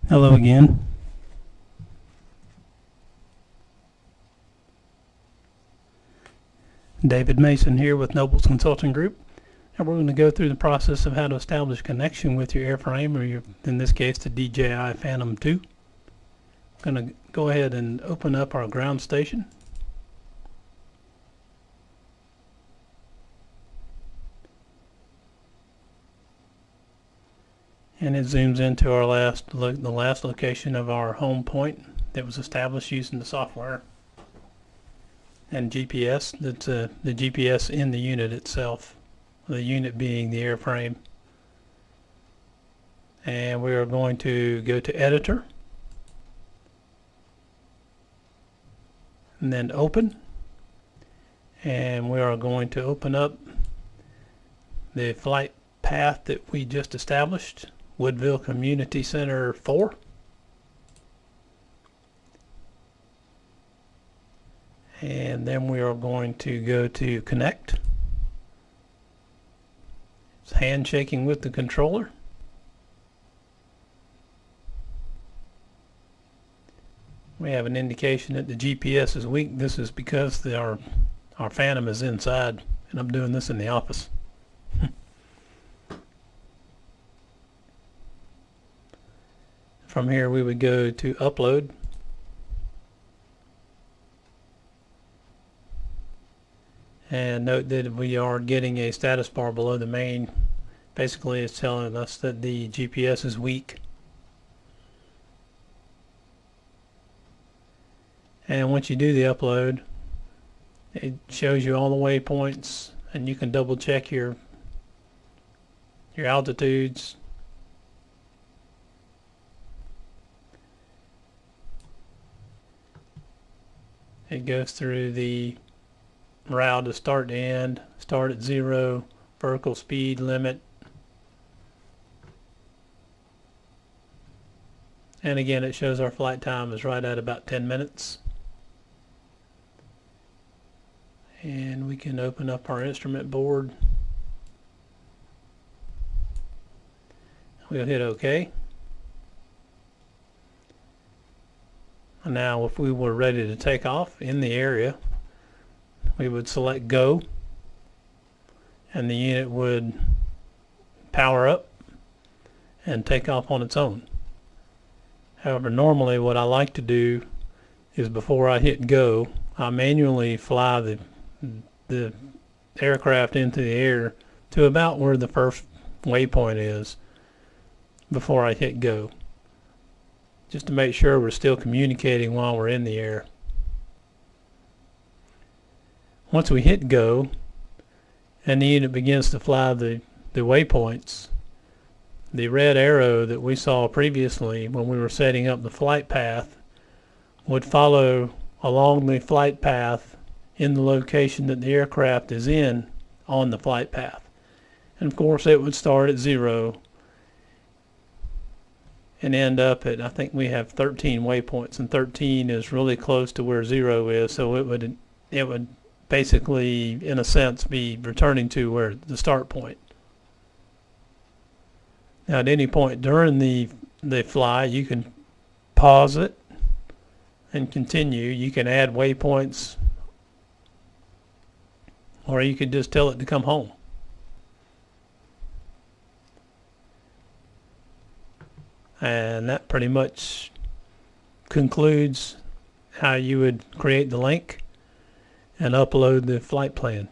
Hello again. David Mason here with Nobles Consulting Group, and we're going to go through the process of how to establish connection with your airframe, or in this case the DJI Phantom 2. I'm going to go ahead and open up our ground station. And it zooms into our the last location of our home point that was established using the software and GPS. That's the GPS in the unit itself, the unit being the airframe. And we are going to go to Editor and then Open, and we are going to open up the flight path that we just established, Woodville Community Center 4. And then we are going to go to Connect. It's handshaking with the controller. We have an indication that the GPS is weak. This is because our Phantom is inside, and I'm doing this in the office. From here we would go to Upload. And note that we are getting a status bar below the main. Basically it's telling us that the GPS is weak. And once you do the upload, it shows you all the waypoints, and you can double check your altitudes. It goes through the route to start to end, start at 0, vertical speed limit. And again, it shows our flight time is right at about 10 minutes. And we can open up our instrument board. We'll hit OK. And now if we were ready to take off in the area, we would select Go, and the unit would power up and take off on its own. However, normally what I like to do is before I hit Go, I manually fly the aircraft into the air to about where the first waypoint is before I hit Go, just to make sure we're still communicating while we're in the air. Once we hit Go and the unit begins to fly the waypoints, the red arrow that we saw previously when we were setting up the flight path would follow along the flight path in the location that the aircraft is in on the flight path. And of course it would start at 0 and end up at, I think we have 13 waypoints, and 13 is really close to where 0 is, so it would basically, in a sense, be returning to where the start point. Now at any point during the fly, you can pause it and continue. You can add waypoints, or you could just tell it to come home. And that pretty much concludes how you would create the link and upload the flight plan.